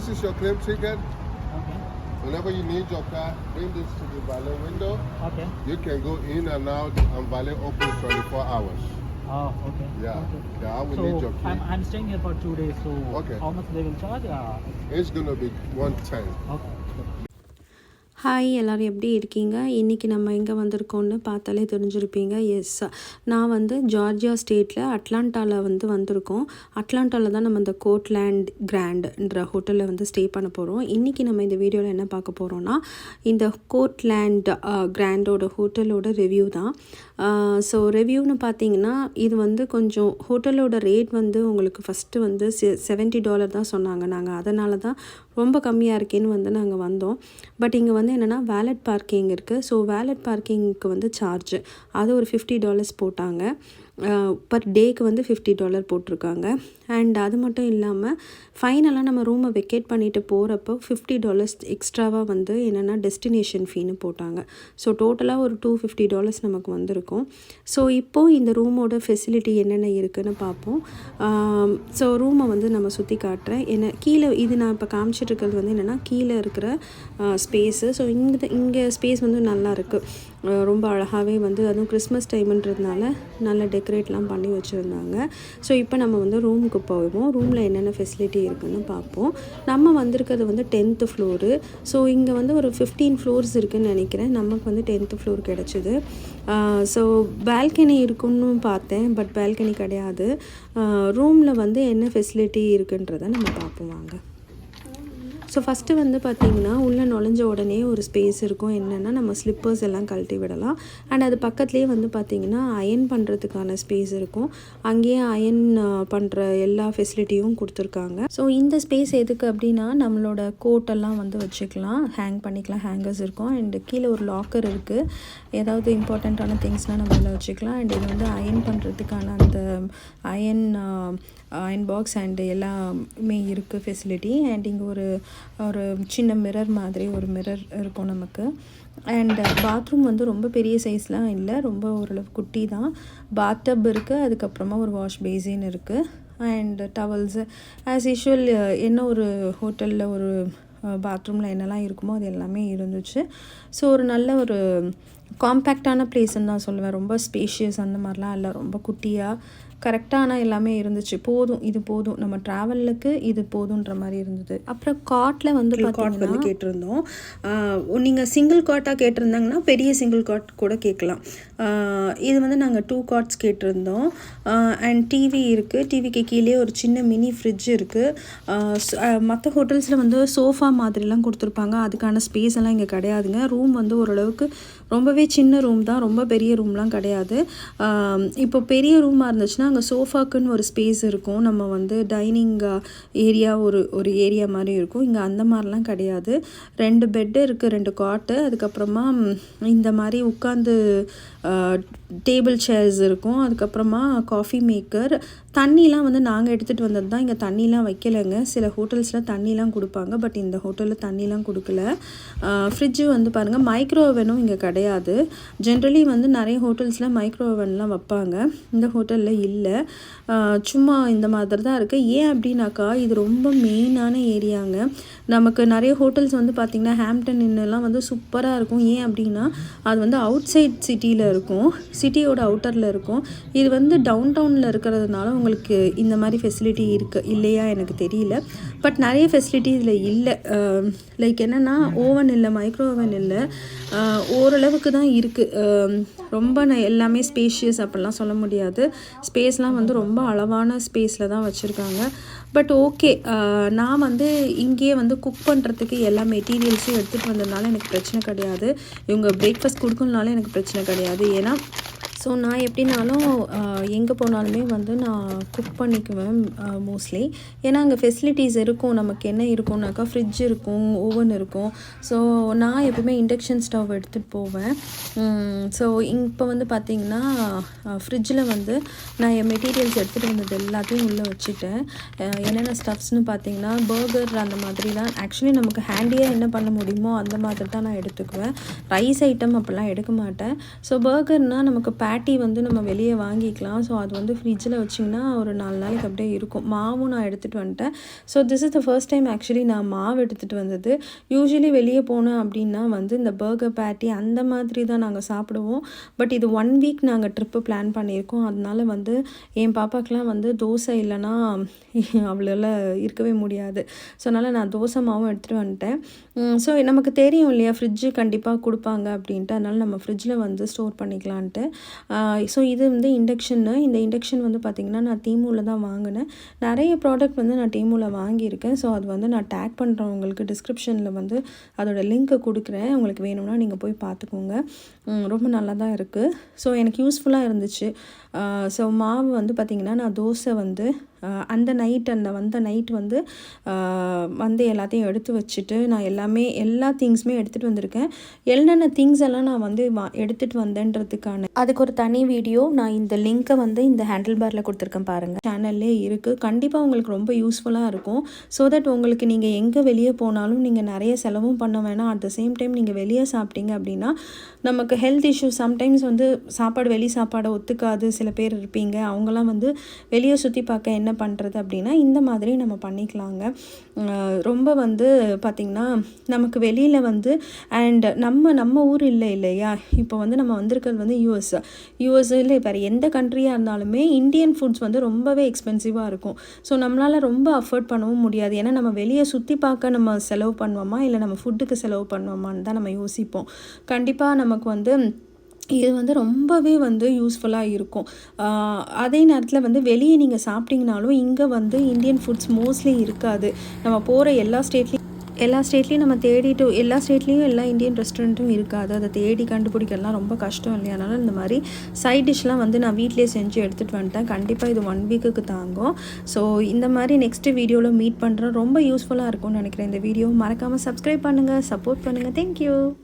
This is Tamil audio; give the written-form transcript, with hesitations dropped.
this is your claim ticket. Okay. Whenever you need your car, bring this to the valet window. Okay. You can go in and out, and valet opens 24 hours. Oh, okay. Yeah. Okay. Yeah, I will So need your key. I'm staying here for 2 days. So Okay. how much they will charge? It's gonna be 110. Okay. Hi எல்லோரும் எப்படி இருக்கீங்க? இன்றைக்கி நம்ம எங்கே வந்திருக்கோன்னு பார்த்தாலே தெரிஞ்சிருப்பீங்க. எஸ், நான் வந்து ஜார்ஜியா ஸ்டேட்டில் அட்லாண்டாவில் வந்திருக்கோம். அட்லாண்டாவில் தான் நம்ம இந்த கோர்ட்லேண்ட் கிராண்ட்ன்ற ஹோட்டலில் ஸ்டே பண்ண போகிறோம். இன்றைக்கி நம்ம இந்த வீடியோவில் என்ன பார்க்க போகிறோன்னா, இந்த கோர்ட்லேண்ட் கிராண்டோட ஹோட்டலோட ரிவ்யூ தான். ஸோ ரிவ்யூன்னு பார்த்தீங்கன்னா, இது கொஞ்சம் ஹோட்டலோட ரேட் உங்களுக்கு ஃபஸ்ட்டு $70 தான் சொன்னாங்க. நாங்கள் அதனால தான் ரொம்ப கம்மியாக இருக்கேன்னு நாங்கள் வந்தோம். பட் இங்கே என்னென்னா வேலட் பார்க்கிங் இருக்குது. ஸோ வேலட் பார்க்கிங்க்கு சார்ஜ் அது ஒரு $50 போட்டாங்க. பர் டேக்கு $50 போட்டிருக்காங்க. அண்ட் அது மட்டும் இல்லாமல் ஃபைனலாக நம்ம ரூமை வெக்கேட் பண்ணிவிட்டு போகிறப்போ $50 எக்ஸ்ட்ராவாக என்னென்னா டெஸ்டினேஷன் ஃபீன்னு போட்டாங்க. ஸோ டோட்டலாக ஒரு $250 நமக்கு வந்திருக்கும். ஸோ இப்போது இந்த ரூமோட ஃபெசிலிட்டி என்னென்ன இருக்குதுன்னு பார்ப்போம். ஸோ ரூமை நம்ம சுற்றி காட்டுறேன். கீழே இது நான் இப்போ காமிச்சிட்ருக்கிறது என்னென்னா கீழே இருக்கிற ஸ்பேஸு. ஸோ இங்கே ஸ்பேஸ் நல்லா இருக்குது. ரொம்ப அழகாகவே அதுவும் கிறிஸ்மஸ் டைம்ன்றதுனால நல்ல டெக்கரேட்லாம் பண்ணி வச்சுருந்தாங்க. ஸோ இப்போ நம்ம ரூமுக்கு போவோம். ரூமில் என்னென்ன ஃபெசிலிட்டி இருக்குதுன்னு பார்ப்போம். நம்ம வந்திருக்கிறது 10th ஃப்ளோரு. ஸோ இங்கே ஒரு 15 ஃப்ளோர்ஸ் இருக்குதுன்னு நினைக்கிறேன். நமக்கு 10th ஃப்ளோர் கிடச்சிது. ஸோ பால்கனி இருக்குன்னு பார்த்தேன், பட் பால்கனி கிடையாது. ரூமில் என்ன ஃபெசிலிட்டி இருக்குன்றதை நம்ம பார்ப்போம் வாங்க. ஸோ ஃபஸ்ட்டு பார்த்திங்கன்னா உள்ளே நுழைஞ்ச உடனே ஒரு ஸ்பேஸ் இருக்கும். என்னென்னா நம்ம ஸ்லிப்பர்ஸ் எல்லாம் கழட்டி விடலாம். அண்ட் அது பக்கத்துலேயே பார்த்திங்கன்னா அயன் பண்ணுறதுக்கான ஸ்பேஸ் இருக்கும். அங்கேயே அயன் பண்ணுற எல்லா ஃபெசிலிட்டியும் கொடுத்துருக்காங்க. ஸோ இந்த ஸ்பேஸ் எதுக்கு அப்படின்னா, நம்மளோட கோட்டெல்லாம் வச்சுக்கலாம், ஹேங் பண்ணிக்கலாம், ஹேங்கர்ஸ் இருக்கும். அண்டு கீழே ஒரு லாக்கர் இருக்குது. ஏதாவது இம்பார்ட்டண்ட்டான திங்ஸ்னால் நம்ம உள்ள வச்சுக்கலாம். அண்ட் இது அயன் பண்ணுறதுக்கான அந்த அயன் பாக்ஸ் அண்டு எல்லாமே இருக்குது ஃபெசிலிட்டி. அண்ட் இங்கே ஒரு சின்ன மிரர் மாதிரி ஒரு மிரர் இருக்கும் நமக்கு. அண்ட் பாத்ரூம் ரொம்ப பெரிய சைஸ்லாம் இல்லை, ரொம்ப ஓரளவு குட்டி தான். பாத்டப் இருக்குது, அதுக்கப்புறமா ஒரு வாஷ் பேசின் இருக்குது. அண்ட் டவல்ஸு ஆஸ் யூஷுவல் என்ன ஒரு ஹோட்டலில் ஒரு பாத்ரூமில் என்னெல்லாம் இருக்குமோ அது எல்லாமே இருந்துச்சு. ஸோ ஒரு நல்ல ஒரு காம்பேக்டான பிளேஸ்ன்னு தான் சொல்லுவேன். ரொம்ப ஸ்பேஷியஸ் அந்த மாதிரிலாம் இல்லை, ரொம்ப குட்டியாக கரெக்டான எல்லாமே இருந்துச்சு. போதும், இது போதும், நம்ம ட்ராவலுக்கு இது போதுன்ற மாதிரி இருந்தது. அப்புறம் காட்டில் பார்த்தீங்கன்னா கேட்டிருந்தோம். நீங்கள் சிங்கிள் காட்டாக கேட்டிருந்தாங்கன்னா பெரிய சிங்கிள் காட் கூட கேட்கலாம். இது நாங்கள் 2 காட்ஸ் கேட்டிருந்தோம். அண்ட் டிவி இருக்குது. டிவிக்கு கீழே ஒரு சின்ன மினி ஃப்ரிட்ஜ் இருக்குது. மற்ற ஹோட்டல்ஸில் சோஃபா மாதிரிலாம் கொடுத்துருப்பாங்க. அதுக்கான ஸ்பேஸ் எல்லாம் இங்கே கிடையாதுங்க. ரூம் ஓரளவுக்கு ரொம்பவே சின்ன ரூம் தான், ரொம்ப பெரிய ரூம்லாம் கிடையாது. இப்போ பெரிய ரூமாக இருந்துச்சுன்னா அங்கே சோஃபாக்குன்னு ஒரு ஸ்பேஸ் இருக்கும். நம்ம டைனிங் ஏரியா ஒரு ஏரியா மாதிரி இருக்கும். இங்கே அந்த மாதிரிலாம் கிடையாது. 2 பெட்டு இருக்குது, 2 காட்டு, அதுக்கப்புறமா இந்த மாதிரி உட்காந்து டேபிள் சேர்ஸ் இருக்கும். அதுக்கப்புறமா காஃபி மேக்கர். தண்ணிலாம் நாங்கள் எடுத்துகிட்டு வந்தது தான். இங்கே தண்ணிலாம் வைக்கலைங்க. சில ஹோட்டல்ஸில் தண்ணிலாம் கொடுப்பாங்க, பட் இந்த ஹோட்டலில் தண்ணிலாம் கொடுக்கல. ஃப்ரிட்ஜு பாருங்கள், மைக்ரோ ஓவனும் இங்கே கிடையாது. ஜென்ரலி நிறைய ஹோட்டல்ஸில் மைக்ரோ ஓவன்லாம் வைப்பாங்க, இந்த ஹோட்டலில் இல்லை. சும்மா இந்த மாதிரி தான் இருக்குது. ஏன் அப்படின்னாக்கா இது ரொம்ப மெயினான ஏரியாங்க. நமக்கு நிறைய ஹோட்டல்ஸ் பார்த்திங்கன்னா ஹாம்ப்டன் இன்னெல்லாம் சூப்பராக இருக்கும். ஏன் அப்படின்னா அது அவுட் சைட் சிட்டியில் இருக்கும், சிட்டியோட அவுட்டரில் இருக்கும். இது டவுன் டவுனில் இருக்கிறதுனால உங்களுக்கு இந்த மாதிரி ஃபெசிலிட்டி இல்லையா எனக்கு தெரியல. பட் நிறைய ஃபெசிலிட்டி இதில் இல்லை. லைக் என்னென்னா ஓவன் இல்லை, மைக்ரோ ஓவன் இல்லை, ஓரளவுக்கு தான் இருக்குது. ரொம்ப எல்லாமே ஸ்பேஷியஸ் அப்படிலாம் சொல்ல முடியாது. ஸ்பேஸ்லாம் ரொம்ப அளவான ஸ்பேஸில் தான் வச்சுருக்காங்க. பட் ஓகே, நான் இங்கேயே குக் பண்ணுறதுக்கு எல்லா மெட்டீரியல்ஸும் எடுத்துகிட்டு வந்ததுனால எனக்கு பிரச்சனை கிடையாது. இவங்க பிரேக்ஃபாஸ்ட் கொடுக்கணுனால எனக்கு பிரச்சனை கிடையாது. ஏன்னா ஸோ நான் எப்படினாலும் எங்கே போனாலுமே நான் குக் பண்ணிக்குவேன் மோஸ்ட்லி. ஏன்னா அங்கே ஃபெசிலிட்டிஸ் இருக்கும். நமக்கு என்ன இருக்கும்னாக்கா ஃப்ரிட்ஜ் இருக்கும், ஓவன் இருக்கும். ஸோ நான் எப்பவுமே இண்டக்ஷன் ஸ்டவ் எடுத்துகிட்டு போவேன். ஸோ இப்போ பார்த்திங்கன்னா ஃப்ரிட்ஜில் நான் என் மெட்டீரியல்ஸ் எடுத்துகிட்டு வந்தது எல்லாத்தையும் உள்ளே வச்சுட்டேன். என்னென்ன ஸ்டஃப்ஸ்னு பார்த்திங்கன்னா பர்கர் அந்த மாதிரிலாம் ஆக்சுவலி நமக்கு ஹேண்டியாக என்ன பண்ண முடியுமோ அந்த மாதிரி தான் நான் எடுத்துக்குவேன். ரைஸ் ஐட்டம் அப்படிலாம் எடுக்க மாட்டேன். ஸோ பர்கர்னால் நமக்கு பேட்டி வந்து நம்ம வெளியே வாங்கிக்கலாம். ஸோ அது வந்து ஃப்ரிட்ஜில் வச்சிங்கன்னா ஒரு 4 நாளைக்கு அப்படியே இருக்கும். மாவும் நான் எடுத்துகிட்டு வந்துட்டேன். So this is the first time actually நான் மாவு எடுத்துகிட்டு வந்தது. யூஸ்வலி வெளியே போனேன் அப்படின்னா வந்து இந்த பர்கர் பேட்டி அந்த மாதிரி தான் நாங்கள் சாப்பிடுவோம். பட் இது 1 வீக் நாங்கள் ட்ரிப்பு பிளான் பண்ணியிருக்கோம். அதனால வந்து என் பாப்பாக்கெலாம் வந்து தோசை இல்லைன்னா அவளால் இருக்கவே முடியாது. ஸோ அதனால் நான் தோசை மாவும் எடுத்துகிட்டு வந்துட்டேன். ஸோ நமக்கு தெரியும் இல்லையா ஃப்ரிட்ஜு கண்டிப்பாக கொடுப்பாங்க அப்படின்ட்டு, அதனால் நம்ம ஃப்ரிட்ஜில் வந்து ஸ்டோர் பண்ணிக்கலான்ட்டு. ஸோ இது வந்து இண்டக்ஷன்னு. இந்த இண்டக்ஷன் வந்து பார்த்திங்கன்னா நான் டீமூவில் தான் வாங்கினேன். நிறைய ப்ராடக்ட் வந்து நான் டீமூவில் வாங்கியிருக்கேன். ஸோ அது வந்து நான் டேக் பண்ணுறவங்களுக்கு டிஸ்கிரிப்ஷனில் வந்து அதோட லிங்க்கை கொடுக்குறேன். உங்களுக்கு வேணும்னா நீங்கள் போய் பார்த்துக்கோங்க. ரொம்ப நல்லா தான் இருக்குது. ஸோ எனக்கு யூஸ்ஃபுல்லாக இருந்துச்சு. ஸோ மாவு வந்து பார்த்திங்கன்னா நான் தோசை வந்து அந்த நைட் வந்து எல்லாத்தையும் எடுத்து வச்சுட்டு நான் எல்லா திங்ஸுமே எடுத்துகிட்டு வந்திருக்கேன். என்னென்ன திங்ஸ் எல்லாம் நான் வந்து எடுத்துகிட்டு வந்தேன்றதுக்கான அதுக்கு ஒரு தனி வீடியோ நான் இந்த லிங்க்கை வந்து இந்த ஹேண்டில் பாரில் கொடுத்துருக்கேன் பாருங்கள். சேனல்லே இருக்குது. கண்டிப்பாக உங்களுக்கு ரொம்ப யூஸ்ஃபுல்லாக இருக்கும். ஸோ தட் உங்களுக்கு நீங்கள் எங்கே வெளியே போனாலும் நீங்கள் நிறைய செலவும் பண்ண வேணாம். அட் த சேம் டைம் நீங்கள் வெளியே சாப்பிட்டீங்க அப்படின்னா நமக்கு ஹெல்த் இஷ்யூ சம்டைம்ஸ் வந்து வெளி சாப்பாடை ஒத்துக்காது சில பேர் இருப்பீங்க. அவங்களாம் வந்து வெளியே சுற்றி பார்க்க என்ன பண்ணுறது அப்படின்னா இந்த மாதிரி நம்ம பண்ணிக்கலாங்க. ரொம்ப வந்து பார்த்திங்கன்னா நமக்கு வெளியில் வந்து அண்ட் நம்ம ஊர் இல்லையா, இப்போ வந்து நம்ம வந்திருக்கிறது வந்து யூஎஸ்ல வேறு எந்த கண்ட்ரியாக இருந்தாலுமே இந்தியன் ஃபுட்ஸ் வந்து ரொம்பவே எக்ஸ்பென்சிவாக இருக்கும். ஸோ நம்மளால் ரொம்ப அஃபோர்ட் பண்ணவும் முடியாது. ஏன்னா நம்ம வெளியே சுற்றி பார்க்க நம்ம செலவு பண்ணுவோமா இல்லை நம்ம ஃபுட்டுக்கு செலவு பண்ணுவோமான்னு தான் நம்ம யோசிப்போம். கண்டிப்பாக நமக்கு வந்து இது வந்து ரொம்பவே வந்து யூஸ்ஃபுல்லாக இருக்கும். அதே நேரத்தில் வந்து வெளியே நீங்கள் சாப்பிட்டிங்கனாலும் இங்கே வந்து இந்தியன் ஃபுட்ஸ் மோஸ்ட்லி இருக்காது. நம்ம போகிற எல்லா ஸ்டேட்லேயும் நம்ம தேடிட்டு எல்லா ஸ்டேட்லேயும் எல்லா இந்தியன் ரெஸ்டாரண்ட்டும் இருக்காது. அதை தேடி கண்டுபிடிக்கலாம் ரொம்ப கஷ்டம் இல்லையா. அதனால் இந்த மாதிரி சைட் டிஷ்லாம் வந்து நான் வீட்டிலே செஞ்சு எடுத்துகிட்டு வந்துட்டேன். கண்டிப்பாக இது 1 வீக்குக்கு தாங்கும். ஸோ இந்த மாதிரி நெக்ஸ்ட் வீடியோவில் மீட் பண்ணுறேன். ரொம்ப யூஸ்ஃபுல்லாக இருக்கும்னு நினைக்கிறேன் இந்த வீடியோ. மறக்காமல் சப்ஸ்கிரைப் பண்ணுங்கள், சப்போர்ட் பண்ணுங்கள். தேங்க்யூ.